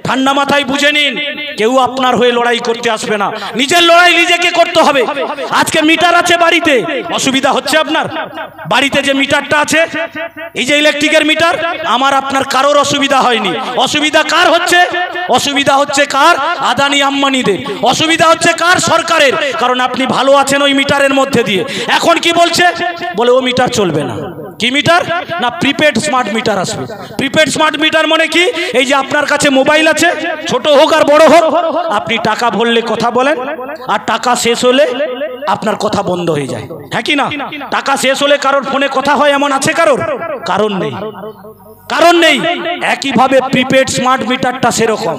ঠান্ডা মাথায় বুঝে নিন, কেউ আপনার হয়ে লড়াই করতে আসবে না, নিজের লড়াই নিজেকে করতে হবে। আজকে মিটার আছে বাড়িতে, অসুবিধা হচ্ছে আপনার? বাড়িতে যে মিটারটা আছে, এই যে ইলেকট্রিকের মিটার, আমার আপনার কারোর অসুবিধা হয়নি। অসুবিধা কার হচ্ছে? অসুবিধা হচ্ছে কার? আদানি আম্বানিদের। অসুবিধা হচ্ছে কার? সরকারের। কারণ আপনি ভালো আছেন ওই মিটারের মধ্যে দিয়ে। এখন কি বলছে? বলে ও মিটার চলবে না। কি মিটার? না, প্রিপেড স্মার্ট মিটার আসবে। প্রিপেড স্মার্ট মিটার মানে কি? এই যে আপনার কাছে মোবাইল আছে, ছোট হোক আর বড় হোক, আপনি টাকা ভরলে কথা বলেন, আর টাকা শেষ হলে আপনার কথা বন্ধ হয়ে যায়। হ্যাঁ কি না? টাকা শেষ হলে কারোর ফোনে কথা হয় এমন আছে কারোর? কারণ নেই, কারণ নেই। একইভাবে প্রিপেড স্মার্ট মিটারটা সেরকম।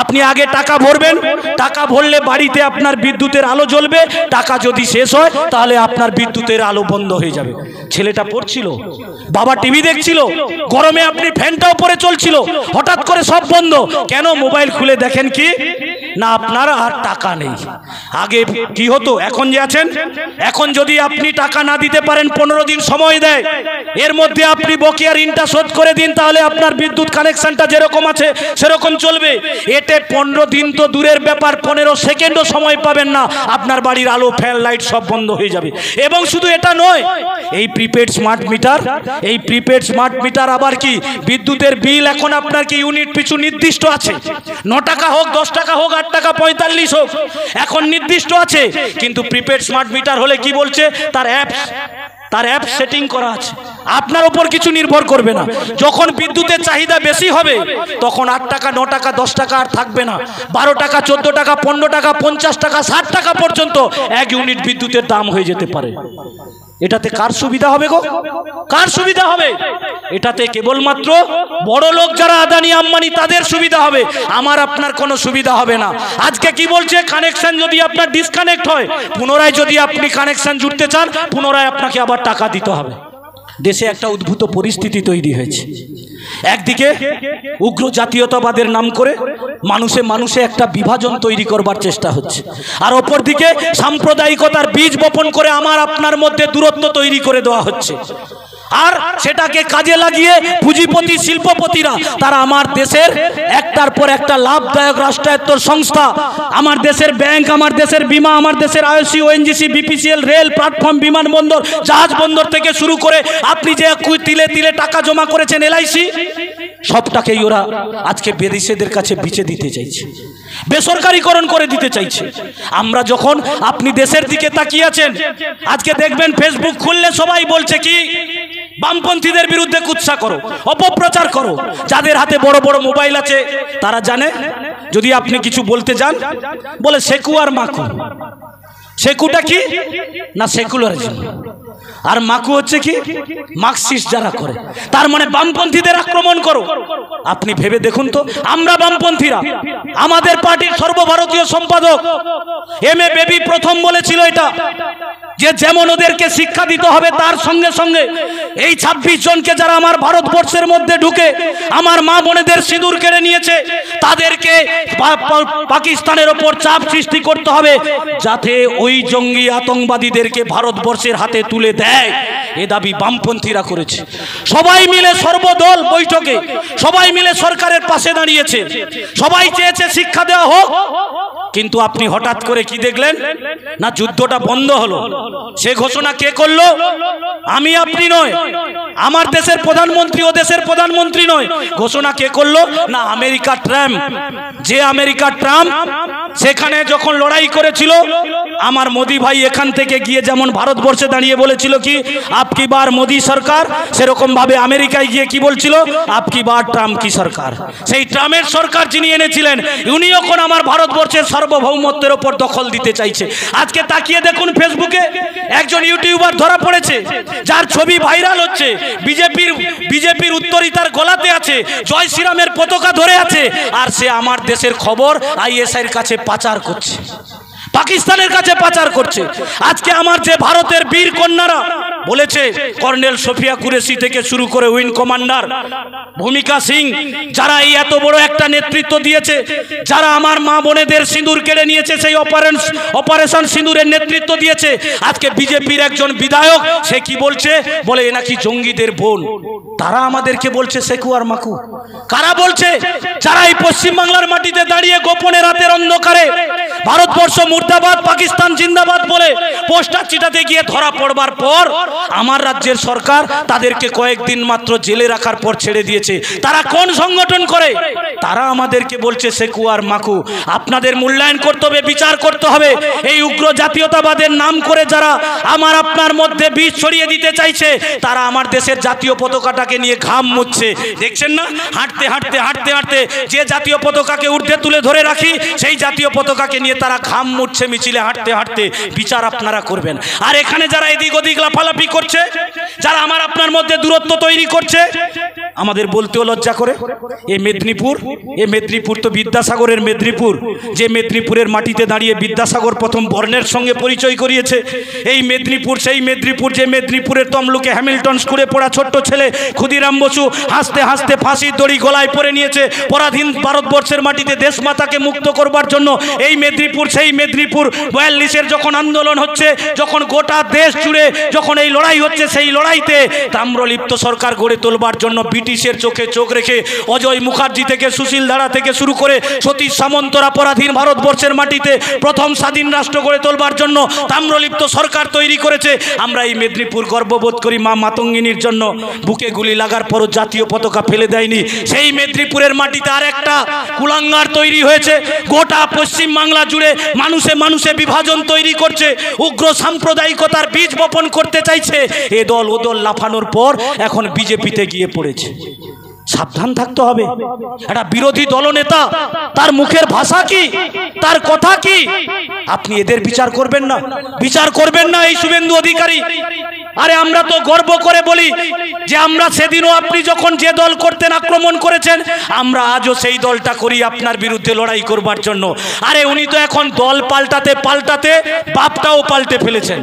আপনি আগে টাকা ভরবেন, টাকা ভরলে বাড়িতে আপনার বিদ্যুতের আলো জ্বলবে, টাকা যদি শেষ হয় তাহলে আপনার বিদ্যুতের আলো বন্ধ হয়ে যাবে। ছেলেটা পড়ছিল, বাবা টিভি দেখছিল, গরমে আপনি ফ্যানটা উপরে চলছিল, হঠাৎ করে সব বন্ধ। কেন? মোবাইল খুলে দেখেন কি না আপনার আর টাকা নেই। আগে কি হতো, এখন যে আছেন, এখন যদি আপনি টাকা না দিতে পারেন, 15 দিন সময় দেয়, এর মধ্যে আপনি বকেয়া ঋণটা শোধ করে দিন, তাহলে আপনার বিদ্যুৎ কানেকশনটা যেরকম আছে সেরকম চলবে। এতে 15 দিন তো দূরের ব্যাপার, 15 সেকেন্ডও সময় পাবেন না, আপনার বাড়ির আলো, ফ্যান, লাইট সব বন্ধ হয়ে যাবে। এবং শুধু এটা নয়, এই প্রিপেড স্মার্ট মিটার, এই প্রিপেড স্মার্ট মিটার আবার কি, বিদ্যুতের বিল এখন আপনার কি ইউনিট পিছু নির্দিষ্ট আছে, 9 টাকা হোক, 10 টাকা হোক, 8 টাকা 45 হোক, এখন নির্দিষ্ট আছে। কিন্তু প্রিপেড স্মার্ট মিটার হলে কি বলছে, তার অ্যাপ সেটিং করা আছে, আপনার উপর কিছু নির্ভর করবে না। যখন বিদ্যুতের চাহিদা বেশি হবে, তখন 8 টাকা, 9 টাকা, 10 টাকা আর থাকবে না, 12 টাকা, 14 টাকা, 15 টাকা, 50 টাকা, 60 টাকা পর্যন্ত 1 ইউনিট বিদ্যুতের দাম হয়ে যেতে পারে। এটাতে কার সুবিধা হবে গো? কার সুবিধা হবে? এটাতে কেবলমাত্র বড় লোক যারা আদানি আম্বানি তাদের সুবিধা হবে, আমার আপনার কোনো সুবিধা হবে না। আজকে কি বলছে, কানেকশন যদি আপনার ডিসকানেক্ট হয়, পুনরায় যদি আপনি কানেকশন জুড়তে চান, পুনরায় আপনাকে আবার টাকা দিতে হবে। দেশে একটা উদ্ভূত পরিস্থিতি তৈরি হয়েছে। একদিকে উগ্র জাতীয়তাবাদের নাম করে মানুষে মানুষে একটা বিভাজন তৈরি করবার চেষ্টা হচ্ছে, আর অপরদিকে সাম্প্রদায়িকতার বীজ বপন করে আমার আপনার মধ্যে দূরত্ব তৈরি করে দেওয়া হচ্ছে। আর সেটাকে কাজে লাগিয়ে পুঁজিপতি শিল্পপতিরা তারা আমার দেশের একটার পর একটা লাভদায়ক রাষ্ট্রায়ত্ত সংস্থা, আমার দেশের ব্যাংক, আমার দেশের বিমা, আমার দেশের IOC, ONGC, BPCL, rail, platform, বিমানবন্দর, জাহাজ বন্দর থেকে শুরু করে আপনি যে তিলে তিলে টাকা জমা করেছেন এলআইসি, সবটাকেই ওরা আজকে বিদেশিদের কাছে বেচে দিতে চাইছে, বেসরকারীকরণ করে দিতে চাইছে। আমরা যখন আপনি দেশের দিকে তাকিয়ে আছেন, আজকে দেখবেন ফেসবুক খুললে সবাই বলছে কি, বামপন্থীদের বিরুদ্ধে কুৎসা করো, অপপ্রচার করো। যাদের হাতে বড় বড় মোবাইল আছে তারা জানে, যদি আপনি কিছু বলতে যান বলে সেকু আর মাকু। সেকুটা কি না, সেকুলারিজম, আর মাকু হচ্ছে কি, মার্কসিস্ট যারা করে, তার মানে বামপন্থীদের আক্রমণ করো। আপনি ভেবে দেখুন তো, আমরা বামপন্থীরা, আমাদের পার্টির সর্বভারতীয় সম্পাদক এম.এ. বেবি প্রথম বলেছিল এটা, যে যেমন ওদেরকে শিক্ষা দিতে হবে, তার সঙ্গে সঙ্গে এই 26 জনকে যারা আমার ভারতবর্ষের মধ্যে ঢুকে আমার মা বোনেদের সিঁদুর কেড়ে নিয়েছে, তাদেরকে পাকিস্তানের ওপর চাপ সৃষ্টি করতে হবে, যাতে ওই জঙ্গি আতঙ্কবাদীদেরকে ভারতবর্ষের হাতে তুলে দেয়। এ দাবি বামপন্থীরা করেছে। সবাই মিলে সর্বদল বৈঠকে সবাই মিলে সরকারের পাশে দাঁড়িয়েছে, সবাই চেয়েছে শিক্ষা দেওয়া হোক। কিন্তু আপনি হঠাৎ করে কি দেখলেন না, যুদ্ধটা বন্ধ হলো। সে ঘোষণা কে করলো? আমি আপনি নয়, আমার দেশের প্রধানমন্ত্রী ও দেশের প্রধানমন্ত্রী নয়। ঘোষণা কে করলো না, আমেরিকা ট্রাম্প। যে আমেরিকা ট্রাম্প সেখানে যখন লড়াই করেছিল, আমার মোদি ভাই এখান থেকে গিয়ে যেমন ভারতবর্ষে দাঁড়িয়ে বলেছিল কি আপকি বার মোদি সরকার, সেরকম ভাবে আমেরিকায় গিয়ে কি বলছিল, আপকি বার ট্রাম্প কি সরকার। সেই ট্রাম্পের সরকার যিনি এনেছিলেন, উনি এখন আমার ভারতবর্ষের সার্বভৌমত্বের ওপর দখল দিতে চাইছে। আজকে তাকিয়ে দেখুন ফেসবুকে একজন ইউটিউবার ধরা পড়েছে, যার ছবি ভাইরাল হচ্ছে, বিজেপির উত্তরিতার গলাতে আছে, জয় শ্রীরামের পতাকা ধরে আছে, আর সে আমার দেশের খবর আইএসআইয়ের কাছে পাচার করছে, পাকিস্তানের কাছে পাচার করছে। আজকে আমার যে ভারতের বীর কন্যারা বলেছে কর্নেল সোফিয়া কুরেশি থেকে শুরু করে উইং কমান্ডার ভূমিকা সিং, যারা এই এত বড় একটা নেতৃত্ব দিয়েছে, যারা আমার মা বোনেদের সিঁদুর কেড়ে নিয়েছে, সেই অপারেশন সিঁদুরের নেতৃত্ব দিয়েছে, আজকে বিজেপির একজন বিধায়ক সে কি বলছে, বলে এ নাকি জঙ্গিদের বোন। তারা আমাদেরকে বলছে সেকু আর মাকু। কারা বলছে? যারা এই পশ্চিমবাংলার মাটিতে দাঁড়িয়ে গোপনে রাতের অন্ধকারে ভারতবর্ষ মুর্দাবাদ পাকিস্তান জিন্দাবাদ বলে পোস্টার চিটাতে গিয়ে ধরা পড়বার পর আমার রাজ্যের সরকার তাদেরকে কয়েকদিন মাত্র জেলে রাখার পর ছেড়ে দিয়েছে। তারা কোন সংগঠন করে? তারা আমাদেরকে বলছে সেকু আর মাকু। আপনাদের মূল্যায়ন করতে হবে, বিচার করতে হবে। এই উগ্র জাতীয়তাবাদের নাম করে যারা আমার আপনার মধ্যে বীজ ছড়িয়ে দিতে চাইছে, তারা আমার দেশের জাতীয় পতাকাটাকে নিয়ে ঘাম মুছছে। দেখছেন না, হাঁটতে হাঁটতে হাঁটতে হাঁটতে যে জাতীয় পতাকাকে ঊর্ধ্বে তুলে ধরে রাখি, সেই জাতীয় পতাকাকে নিয়ে তারা ঘাম মুছছে মিছিলে হাঁটতে হাঁটতে। বিচার আপনারা করবেন। আর এখানে যারা এদিক ওদিক লাফালাফি করছে, যারা আমার আপনার মধ্যে দূরত্ব তৈরি করছে, আমাদের বলতেও লজ্জা করে। এই মেদিনীপুর তো বিদ্যাসাগরের মেদিনীপুর, যে মেদিনীপুরের মাটিতে দাঁড়িয়ে বিদ্যাসাগর প্রথম বর্ণের সঙ্গে পরিচয় করিয়েছে। এই মেদিনীপুর সেই মেদিনীপুর, যে মেদিনীপুরের তমলুকে হ্যামিল্টন স্কুলে পড়া ছোট্ট ছেলে ক্ষুদিরাম বসু হাসতে হাসতে ফাঁসির দড়ি গলায় পরে নিয়েছে পরাধীন ভারতবর্ষের মাটিতে দেশমাতাকে মুক্ত করবার জন্য। এই মেদিনীপুর সেই মেদিনীপুর ৪২-এর যখন আন্দোলন হচ্ছে, যখন গোটা দেশ জুড়ে যখন এই লড়াই হচ্ছে, সেই লড়াইতে তাম্রলিপ্ত সরকার গড়ে তোলবার জন্য ব্রিটিশের চোখে চোখ রেখে অজয় মুখার্জি থেকে সুশীল ধারা থেকে শুরু করে সতীশ সামন্তরা পরাধীন ভারতবর্ষের মাটিতে প্রথম স্বাধীন রাষ্ট্র গড়ে তোলবার জন্য তাম্রলিপ্ত সরকার তৈরি করেছে। আমরা এই মেদিনীপুর গর্ববোধ করি মা মাতঙ্গিনীর জন্য। বুকে গুলি লাগার পরও জাতীয় পতাকা ফেলে দেয়নি। সেই মেদিনীপুরের মাটিতে আর একটা কুলাঙ্গার তৈরি হয়েছে। গোটা পশ্চিম বাংলা জুড়ে মানুষে মানুষে বিভাজন তৈরি করছে, উগ্র সাম্প্রদায়িকতার বীজ বপন করতে চাইছে। এ দল ও দল লাফানোর পর এখন বিজেপিতে গিয়ে পড়েছে। সাবধান থাকতে হবে। একটা বিরোধী দলনেতা, তার মুখের ভাষা কি, তার কথা কি, আপনি এদের বিচার করবেন না? বিচার করবেন না এই শুভেন্দু অধিকারী? আরে আমরা তো গর্ব করে বলি যে আমরা সেদিনও আপনি যখন যে দল করতেন আক্রমণ করেছেন, আমরা আজও সেই দলটা করি আপনার বিরুদ্ধে লড়াই করবার জন্য। আরে উনি তো এখন দল পাল্টাতে পাল্টাতে বাপটাও পাল্টে ফেলেছেন।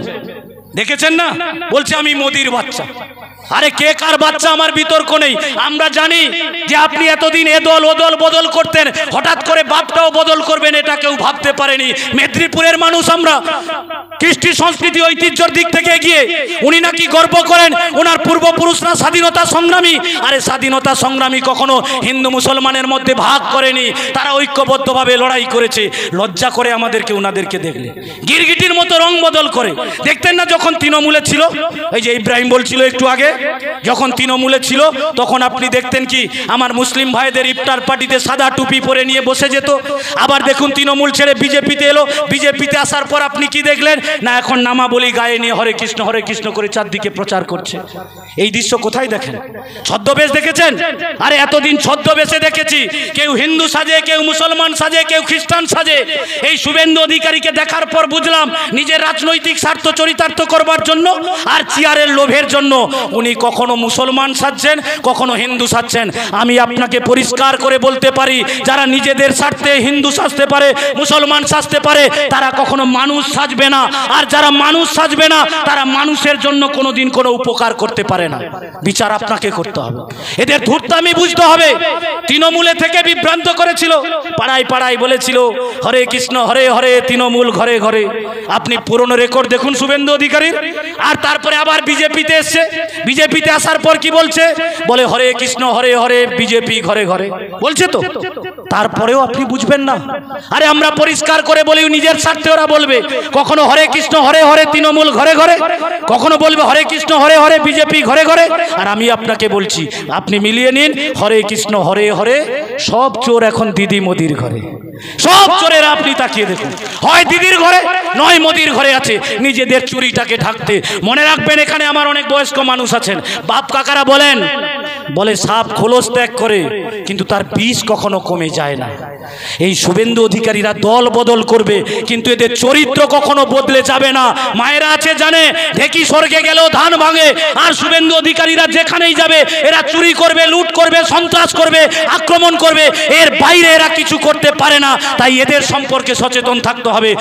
দেখেছেন না? বলছে আমি মোদির বাচ্চা। আরে কে কার বাচ্চা আমার বিতর্ক নেই। আমরা জানি যে আপনি এতদিন এ দল ও দল বদল করতেন, হঠাৎ করে বাপটাও বদল করবেন এটা কেউ ভাবতে পারেনি। মেদিনীপুরের মানুষ আমরা কৃষ্টি সংস্কৃতি ঐতিহ্যের দিক থেকে এগিয়ে। উনি নাকি গর্ব করেন ওনার পূর্বপুরুষরা স্বাধীনতা সংগ্রামী। আরে স্বাধীনতা সংগ্রামী কখনো হিন্দু মুসলমানের মধ্যে ভাগ করেনি, তারা ঐক্যবদ্ধভাবে লড়াই করেছে। লজ্জা করে আমাদেরকে ওনাদেরকে দেখলে গিরগিটির মতো রং বদল করে। দেখতেন না যখন তৃণমূলে ছিল, এই যে ইব্রাহিম বলছিল একটু আগে, যখন তৃণমূলে ছিল তখন আপনি দেখতেন কি আমার মুসলিম ভাইদের ইফতার পার্টিতে সাদা টুপি পরে নিয়ে বসে যেত। আবার দেখুন তৃণমূল ছেড়ে বিজেপিতে এলো, বিজেপিতে আসার পর আপনি কি দেখলেন না, এখন নামাবলী গায়ে নিয়ে হরে কৃষ্ণ করে চারদিকে প্রচার করছে। এই দৃশ্য কোথায় দেখেন? ছদ্মবেশ দেখেছেন? আরে এতদিন ছদ্মবেশে দেখেছি, কেউ হিন্দু সাজে, কেউ মুসলমান সাজে, কেউ খ্রিস্টান সাজে। এই শুভেন্দু অধিকারীকে দেখার পর বুঝলাম নিজের রাজনৈতিক স্বার্থ চরিতার্থ করবার জন্য আর চেয়ারের লোভের জন্য উনি কখনো মুসলমান সাজছেন, কখনো হিন্দু সাজছেন। আমি আপনাকে পরিষ্কার করে বলতে পারি, যারা নিজেদের স্বার্থে হিন্দু সাজতে পারে, মুসলমান সাজতে পারে, তারা কখনো মানুষ সাজবে না। আর যারা মানুষ সাজবে না, তারা মানুষের জন্য কোনোদিন কোনো উপকার করতে পারে না। বিচার আপনাকে করতে হবে। এদের ধূর্তামি বুঝতে হবে। তৃণমূলে থেকে বিভ্রান্ত করেছিল, পাড়ায় পাড়ায় বলেছিল হরে কৃষ্ণ হরে হরে, তৃণমূল ঘরে ঘরে। আপনি পুরনো রেকর্ড দেখুন শুভেন্দু অধিকারীর। আর তারপরে আবার বিজেপিতে এসছে, বিজেপিতে আসার পর কি বলছে, বলে হরে কৃষ্ণ হরে হরে, বিজেপি ঘরে ঘরে বলছে তো। তারপরেও আপনি বুঝবেন না। আরে আমরা পরিষ্কার করে বলি, নিজের স্বার্থে ওরা বলবে কখনো হরে কৃষ্ণ হরে হরে তৃণমূল ঘরে ঘরে, কখনো বলবে হরে কৃষ্ণ হরে হরে বিজেপি ঘরে ঘরে। আর আমি আপনাকে বলছি, আপনি মিলিয়ে নিন, হরে কৃষ্ণ হরে হরে সব চোর এখন দিদি মোদির ঘরে। সব চোরেরা আপনি তাকিয়ে দেখুন, হয় দিদির ঘরে নয় মোদির ঘরে আছে, নিজেদের চুরিটাকে ঢাকতে। মনে রাখবেন, এখানে আমার অনেক বয়স্ক মানুষ আছেন, বাপ কাকারা বলেন, বলে সাপ খোলস ত্যাগ করে কিন্তু তার বিষ কখনো কমে যায় না। এই শুভেন্দু অধিকারীরা দল বদল করবে কিন্তু এদের চরিত্র কখনো বদলে যাবে না। মায়েরা আছে জানে, ঢেকি স্বর্গে গেলেও ধান ভাঙে। আর শুভেন্দু অধিকারীরা যেখানেই যাবে এরা চুরি করবে, লুট করবে, সন্ত্রাস করবে, আক্রমণ করবে। এর বাইরে এরা কিছু করতে পারে না। তাই এদের সম্পর্কে সচেতন থাকতে হবে।